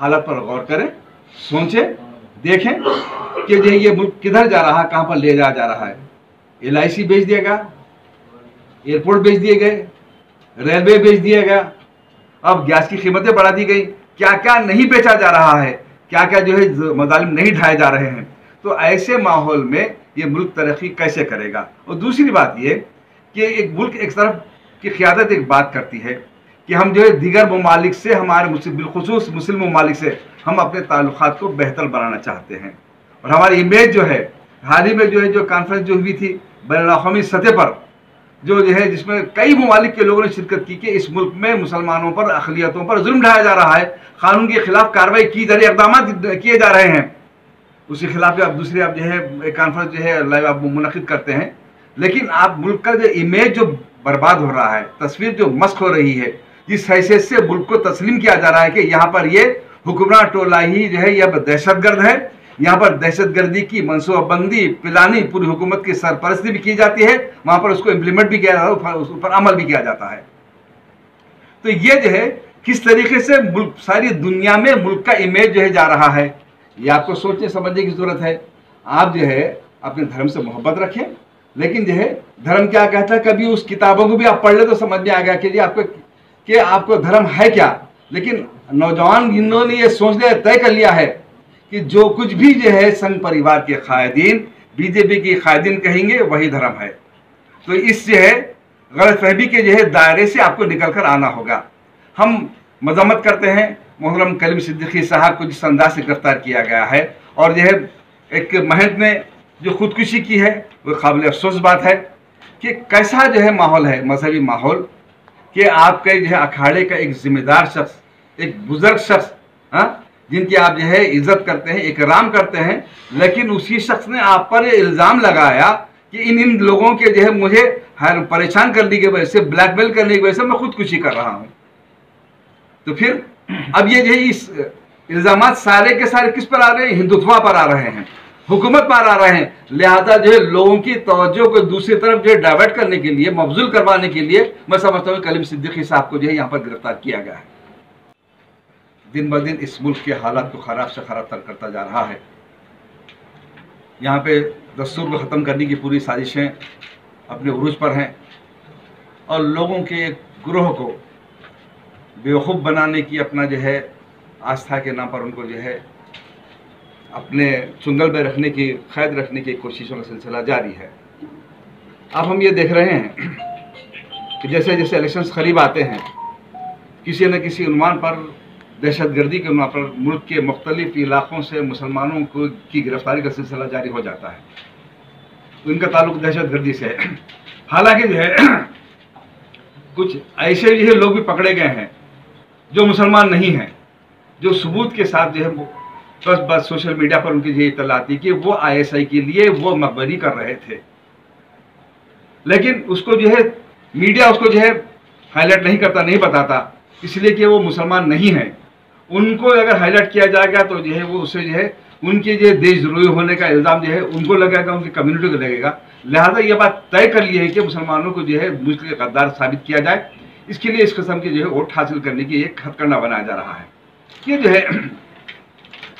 हालत पर गौर करें, सोचें, देखें कि जो ये मुल्क किधर जा रहा है, कहाँ पर ले जा रहा है। LIC बेच दिया गया, एयरपोर्ट बेच दिए गए, रेलवे बेच दिया गया, अब गैस की कीमतें बढ़ा दी गई, क्या क्या नहीं बेचा जा रहा है, क्या क्या जो है मजालिम नहीं ढाए जा रहे हैं। तो ऐसे माहौल में ये मुल्क तरक्की कैसे करेगा। और दूसरी बात ये कि एक मुल्क एक तरफ की क़यादत एक बात करती है कि हम जो है दीगर ममालिक से, हमारे बिलखुसूस मुस्लिम ममालिक से हम अपने ताल्लुकात को बेहतर बनाना चाहते हैं। और हमारी इमेज जो है, हाल ही में जो है जो कॉन्फ्रेंस जो हुई थी बैनुल-अक़वामी सतह पर, जो है जिसमें कई ममालिक के लोगों ने शिरकत की कि इस मुल्क में मुसलमानों पर, अक़लियतों पर जुल्म ढाया जा रहा है, कानून के खिलाफ कार्रवाई की जा रही है, इक़दाम किए जा रहे हैं। उसी खिलाफ आप दूसरे आप जो है एक कॉन्फ्रेंस जो है लाइव आप मुनक़िद करते हैं, लेकिन आप मुल्क का जो इमेज जो बर्बाद हो रहा है, तस्वीर जो मस्ख़ हो रही है, जिस हैसियत से मुल्क को तस्लीम किया जा रहा है कि यहाँ पर ये हुक्मरान टोला ही जो है यह दहशतगर्द है, यहाँ पर दहशतगर्दी की मनसूबाबंदी पिलानी पूरी हुकूमत की सरपरस्ती भी की जाती है, वहाँ पर उसको इम्प्लीमेंट भी किया जाता है, उस पर अमल भी किया जाता है। तो ये जो है किस तरीके से मुल्क, सारी दुनिया में मुल्क का इमेज जो है जा रहा है, ये आपको सोचने समझने की ज़रूरत है। आप जो है अपने धर्म से मोहब्बत रखें, लेकिन जो है धर्म क्या कहता है, कभी उस किताबों को भी आप पढ़ ले तो समझ में आ गया कि आपको धर्म है क्या। लेकिन नौजवान जिन्होंने ये सोच लिया, तय कर लिया है कि जो कुछ भी जो है संघ परिवार के कायदीन, BJP की कायदीन कहेंगे वही धर्म है। तो इस जो है गलतफहमी के जो है दायरे से आपको निकल कर आना होगा। हम मजम्मत करते हैं मोहतरम कलीम सिद्दीकी साहब को जिस अंदाज से गिरफ्तार किया गया है, और जो है एक महंत ने जो खुदकुशी की है, वो काबिल अफसोस बात है कि कैसा जो है माहौल है, मजहबी माहौल, कि आपके जो है अखाड़े का एक जिम्मेदार शख्स, एक बुजुर्ग शख्स, हाँ, जिनकी आप जो है इज्जत करते हैं, इकराम करते हैं, लेकिन उसी शख्स ने आप पर इल्ज़ाम लगाया कि इन लोगों के जो है मुझे हर परेशान करने की वजह से, ब्लैकमेल करने की वजह से मैं खुदकुशी कर रहा हूँ। तो फिर अब ये जो है इस इल्ज़ामात सारे के सारे किस पर आ रहे हैं, हिंदुत्व पर आ रहे हैं, हुकूमत पर आ रहे हैं। लिहाजा जो है लोगों की तवज्जो को दूसरी तरफ जो है डाइवर्ट करने के लिए, मबजूल करवाने के लिए मैं समझता हूँ कलीम सिद्दीकी साहब को जो है यहाँ पर गिरफ्तार किया गया है। दिन ब दिन इस मुल्क के हालात को ख़राब से ख़राब तर करता जा रहा है। यहाँ पे दस्तूर को ख़त्म करने की पूरी साजिशें अपने उरूज पर हैं, और लोगों के एक ग्रोह को बेवकूफ़ बनाने की, अपना जो है आस्था के नाम पर उनको जो है अपने चुंगल में रखने की, कैद रखने की कोशिशों का सिलसिला जारी है। अब हम ये देख रहे हैं कि जैसे जैसे इलेक्शंस करीब आते हैं, किसी न किसी उन्वान पर, दहशतगर्दी के उन्वान पर मुल्क के मुख्तलिफ इलाक़ों से मुसलमानों को की गिरफ्तारी का सिलसिला जारी हो जाता है। तो इनका ताल्लुक दहशतगर्दी से है। हालांकि जो है कुछ ऐसे जो है लोग भी पकड़े गए हैं जो मुसलमान नहीं हैं, जो सबूत के साथ जो है बस सोशल मीडिया पर उनकी ये इत्तला आती कि वो ISI के लिए वो मकबरी कर रहे थे, लेकिन उसको जो है मीडिया उसको जो है हाईलाइट नहीं करता, नहीं बताता, इसलिए कि वो मुसलमान नहीं है। उनको अगर हाईलाइट किया जाएगा तो जो है वो उससे जो है उनके जो देशद्रोही होने का इल्ज़ाम जो है उनको लगेगा, उनकी कम्युनिटी को लगेगा। लिहाजा ये बात तय कर ली है कि मुसलमानों को जो है मुल्क के गद्दार साबित किया जाए। इसके लिए इस किस्म के जो है वोट हासिल करने की एक हथकंडा बनाया जा रहा है। ये जो है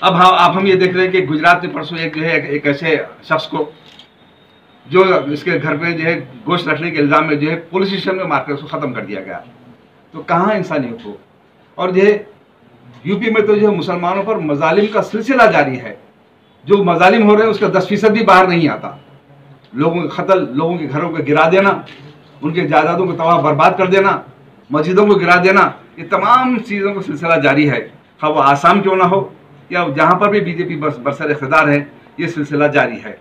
अब हम ये देख रहे हैं कि गुजरात में परसों एक जो है एक ऐसे शख्स को जो इसके घर में जो है गोश्त रखने के इल्ज़ाम में जो है पुलिस स्टेशन में मारकर उसको ख़त्म कर दिया गया। तो कहाँ इंसानियत हो। और जो है यूपी में तो जो है मुसलमानों पर मजालिम का सिलसिला जारी है। जो मजालिम हो रहे हैं उसका 10% भी बाहर नहीं आता। लोगों के कत्ल, लोगों के घरों को गिरा देना, उनके जायदादों को तबाह बर्बाद कर देना, मस्जिदों को गिरा देना, ये तमाम चीज़ों का सिलसिला जारी है। खा वो आसाम क्यों ना हो या जहाँ पर भी BJP बरसर इक़्तिदार है, ये सिलसिला जारी है।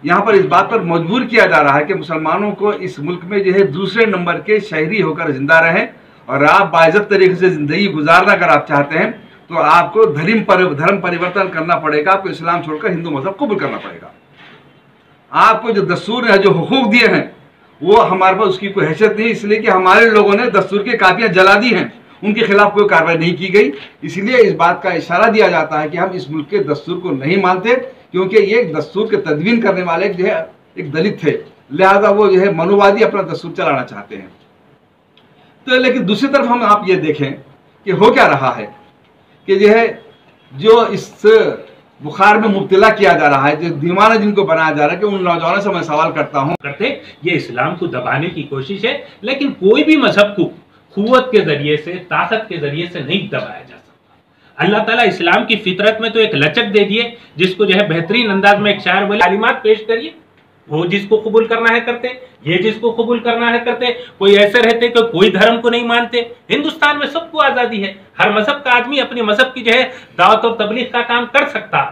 यहाँ पर इस बात पर मजबूर किया जा रहा है कि मुसलमानों को इस मुल्क में जो है दूसरे नंबर के शहरी होकर जिंदा रहें, और आप बाइज्जत तरीके से ज़िंदगी गुजारना अगर आप चाहते हैं तो आपको धर्म परिवर्तन करना पड़ेगा। आपको इस्लाम छोड़कर हिंदू मजहब कबूल करना पड़ेगा। आपको जो दस्तूर है, जो हुकूक दिए हैं, वो हमारे पास उसकी कोई हैसियत नहीं, इसलिए कि हमारे लोगों ने दस्तूर की कापियाँ जला दी हैं, उनके खिलाफ कोई कार्रवाई नहीं की गई। इसलिए इस बात का इशारा दिया जाता है कि हम इस मुल्क के दस्तूर को नहीं मानते, क्योंकि ये दस्तूर के तदवीन करने वाले जो है एक दलित थे, लिहाजा वो जो है मनुवादी अपना दस्तूर चलाना चाहते हैं। तो लेकिन दूसरी तरफ हम आप ये देखें कि हो क्या रहा है कि जो है जो इस बुखार में मुब्तला किया जा रहा है, जो दीवाना जिनको बनाया जा रहा है, कि उन नौजवानों से मैं सवाल करता हूँ करते ये इस्लाम को दबाने की कोशिश है, लेकिन कोई भी मजहब को कुव्वत के जरिए से, ताकत के जरिए से नहीं दबाया जा सकता। अल्लाह ताला इस्लाम की फितरत में तो एक लचक दे दिए, जिसको जो है बेहतरीन अंदाज में एक शायर बोले, तालीमात पेश करिए, वो जिसको कबूल करना है करते, ये जिसको कबूल करना है करते। कोई ऐसे रहते कि कोई धर्म को नहीं मानते। हिंदुस्तान में सबको आजादी है, हर मजहब का आदमी अपने मजहब की जो है दावत और तबलीग का काम कर सकता।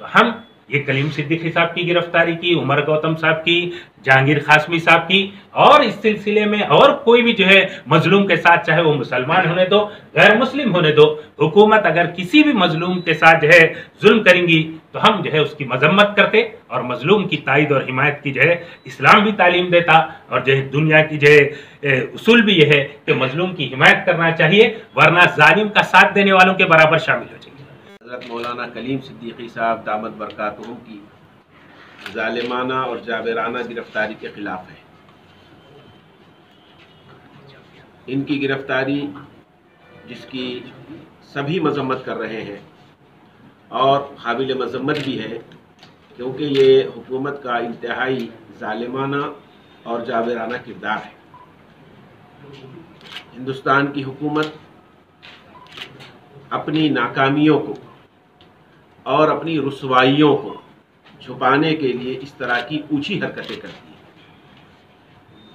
तो हम ये कलीम सिद्दीकी साहब की गिरफ्तारी की, उमर गौतम साहब की, जहांगीर खासमी साहब की, और इस सिलसिले में और कोई भी जो है मजलूम के साथ, चाहे वो मुसलमान होने दो, गैर मुस्लिम होने दो, हुकूमत अगर किसी भी मजलूम के साथ जो है जुल्म करेंगी तो हम जो है उसकी मजम्मत करते, और मजलूम की ताईद और हिमायत की जो है इस्लाम भी तालीम देता, और जो है दुनिया की जो है उसूल भी यह है कि मजलूम की हिमायत करना चाहिए, वरना जालिम का साथ देने वालों के बराबर शामिल हो जाएंगे। हज़रत मौलाना कलीम सिद्दीकी साहब दामद बरकातुहुम की जालिमाना और जाबिराना गिरफ्तारी के खिलाफ है। इनकी गिरफ्तारी जिसकी सभी मजम्मत कर रहे हैं और काबिल मजम्मत भी है, क्योंकि ये हुकूमत का इंतहाई जालिमाना और जाबिराना किरदार है। हिंदुस्तान की हुकूमत अपनी नाकामियों को और अपनी रुसवाइयों को छुपाने के लिए इस तरह की ऊंची हरकतें करती है।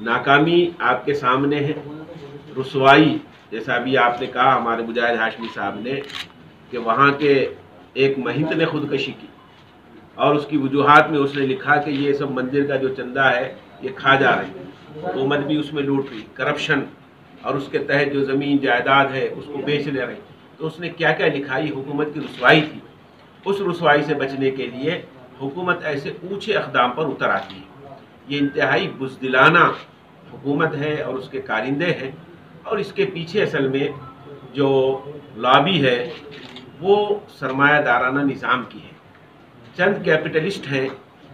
नाकामी आपके सामने है, रुसवाई जैसा अभी आपने कहा हमारे मुजाहिद हाशमी साहब ने कि वहाँ के एक महिंद ने खुदकशी की, और उसकी वजूहात में उसने लिखा कि ये सब मंदिर का जो चंदा है ये खा जा रही है, हुकूमत भी उसमें लूट रही, करप्शन, और उसके तहत जो ज़मीन जायदाद है उसको बेच ले रही। तो उसने क्या क्या लिखा, ये हुकूमत की रुसवाई थी। उस रुसवाई से बचने के लिए हुकूमत ऐसे ऊंचे अक़दाम पर उतर आती है। ये इंतहाई बुज़दिलाना हुकूमत है और उसके कारिंदे हैं, और इसके पीछे असल में जो लॉबी है वो सरमायादाराना निज़ाम की है। चंद कैपिटलिस्ट हैं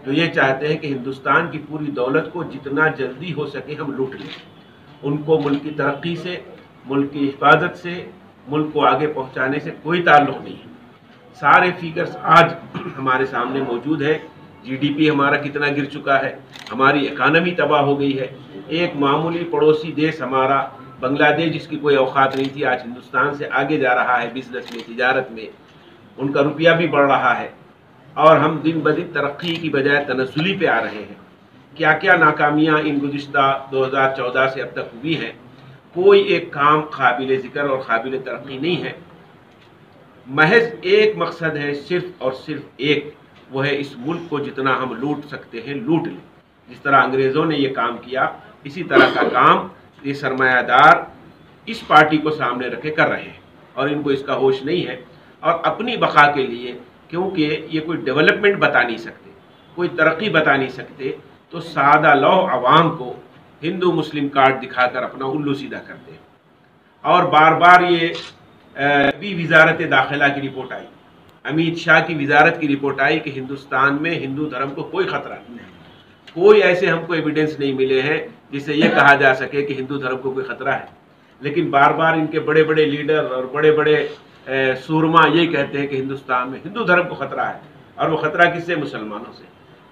जो ये चाहते हैं कि हिंदुस्तान की पूरी दौलत को जितना जल्दी हो सके हम लूट लें। उनको मुल्क की तरक्की से, मुल्क की हिफाजत से, मुल्क को आगे पहुंचाने से कोई ताल्लुक़ नहीं है। सारे फिगर्स आज हमारे सामने मौजूद है। जीडीपी हमारा कितना गिर चुका है, हमारी इकानमी तबाह हो गई है। एक मामूली पड़ोसी देश हमारा बांग्लादेश, जिसकी कोई औकात नहीं थी, आज हिंदुस्तान से आगे जा रहा है बिजनेस में, तिजारत में। उनका रुपया भी बढ़ रहा है और हम दिन ब दिन तरक्की की बजाय तनज़्ज़ुली पे आ रहे हैं। क्या क्या नाकामियाँ इन गुज़िश्ता 2014 से अब तक हुई हैं, कोई एक काम काबिल ज़िक्र और काबिल तरक्की नहीं है। महज एक मकसद है, सिर्फ और सिर्फ एक, वो है इस मुल्क को जितना हम लूट सकते हैं लूट लें। जिस तरह अंग्रेज़ों ने ये काम किया, इसी तरह का काम ये सरमायादार इस पार्टी को सामने रखे कर रहे हैं, और इनको इसका होश नहीं है। और अपनी बका के लिए, क्योंकि ये कोई डेवलपमेंट बता नहीं सकते, कोई तरक्की बता नहीं सकते, तो सादा लौ अवाम को हिंदू मुस्लिम कार्ड दिखाकर अपना उल्लू सीधा करते हैं। और बार बार ये भी वजारत दाखिला की रिपोर्ट आई, अमित शाह की वजारत की रिपोर्ट आई कि हिंदुस्तान में हिंदू धर्म को कोई ख़तरा नहीं है। कोई ऐसे हमको एविडेंस नहीं मिले हैं जिससे ये कहा जा सके कि हिंदू धर्म को कोई ख़तरा है। लेकिन बार बार इनके बड़े बड़े लीडर और बड़े बड़े सूरमा यही कहते हैं कि हिंदुस्तान में हिंदू धर्म को ख़तरा है, और वो ख़तरा किससे? मुसलमानों से।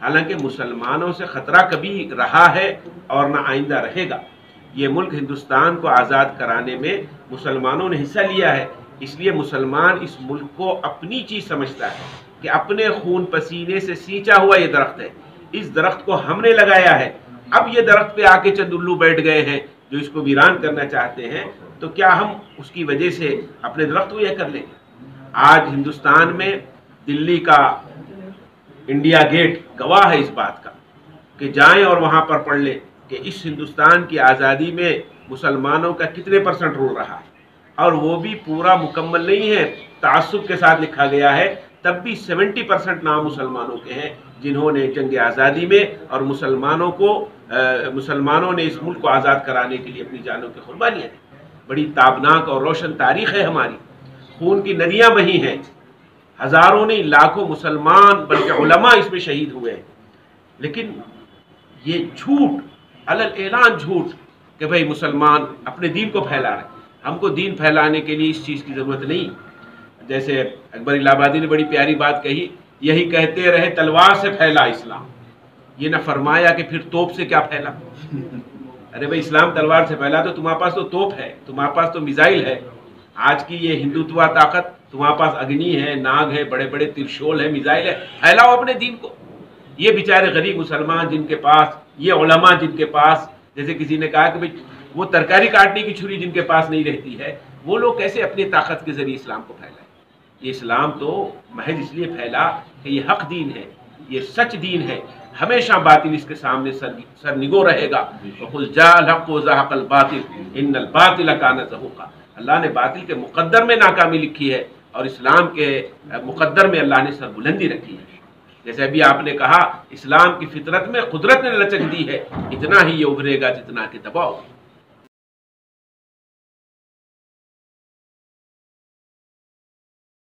हालांकि मुसलमानों से ख़तरा कभी रहा है और ना आइंदा रहेगा। ये मुल्क हिंदुस्तान को आज़ाद कराने में मुसलमानों ने हिस्सा लिया है, इसलिए मुसलमान इस मुल्क को अपनी चीज़ समझता है कि अपने खून पसीने से सींचा हुआ ये दरख्त है, इस दरख्त को हमने लगाया है। अब ये दरख्त पे आके चंद उल्लू बैठ गए हैं जो इसको वीरान करना चाहते हैं, तो क्या हम उसकी वजह से अपने दरख्त को यह कर लेंगे? आज हिंदुस्तान में दिल्ली का इंडिया गेट गवाह है इस बात का कि जाएं और वहाँ पर पढ़ लें कि इस हिंदुस्तान की आज़ादी में मुसलमानों का कितने % रोल रहा है। और वो भी पूरा मुकम्मल नहीं है, तासुब के साथ लिखा गया है, तब भी 70% नाम मुसलमानों के हैं जिन्होंने जंग आज़ादी में और मुसलमानों ने इस मुल्क को आज़ाद कराने के लिए अपनी जानों की कुर्बानियाँ दी। बड़ी ताबनाक और रोशन तारीख़ है हमारी, खून की नदियाँ बही हैं, हज़ारों नहीं लाखों मुसलमान बल्कि उलमा इसमें शहीद हुए हैं। लेकिन ये झूठ, अलल ऐलान झूठ कि भाई मुसलमान अपने दीन को फैला रहे हैं। हमको दीन फैलाने के लिए इस चीज़ की ज़रूरत नहीं। جیسے اکبر الہ آبادی نے بڑی پیاری بات کہی، یہی کہتے رہے تلوار سے پھیلا اسلام، یہ نہ فرمایا کہ پھر توپ سے کیا پھیلا۔ ارے بھائی اسلام تلوار سے پھیلا تو تمہارے پاس تو توپ ہے، تمہارے پاس تو میزائل ہے، آج کی یہ ہندوتوا طاقت تمہارے پاس اگنی ہے، ناگ ہے، بڑے بڑے ترشول ہے، میزائل ہے، پھیلاؤ اپنے دین کو۔ یہ بیچارے غریب مسلمان جن کے پاس، یہ علماء جن کے پاس، جیسے کسی نے کہا کہ وہ ترکاری کاٹنے کی چھری جن کے پاس نہیں رہتی ہے، وہ لوگ کیسے اپنی طاقت کے ذریعے اسلام کو پھیلائیں؟ یہ اسلام تو محض اس لیے پھیلا کہ یہ حق دین ہے، یہ سچ دین ہے، ہمیشہ باطل اس کے سامنے سرنگو رہے گا۔ وَقُلْ جَاءَ الْحَقُّ وَزَهَقَ الْبَاطِلُ إِنَّ الْبَاطِلَ كَانَ زَهُوقًا۔ اللہ نے باطل کے مقدر میں ناکامی لکھی ہے اور اسلام کے مقدر میں اللہ نے سربلندی رکھی ہے۔ جیسے ابھی آپ نے کہا اسلام کی فطرت میں قدرت نے لچک دی ہے، اتنا ہی یہ ابھرے گا جتنا کہ دباؤ۔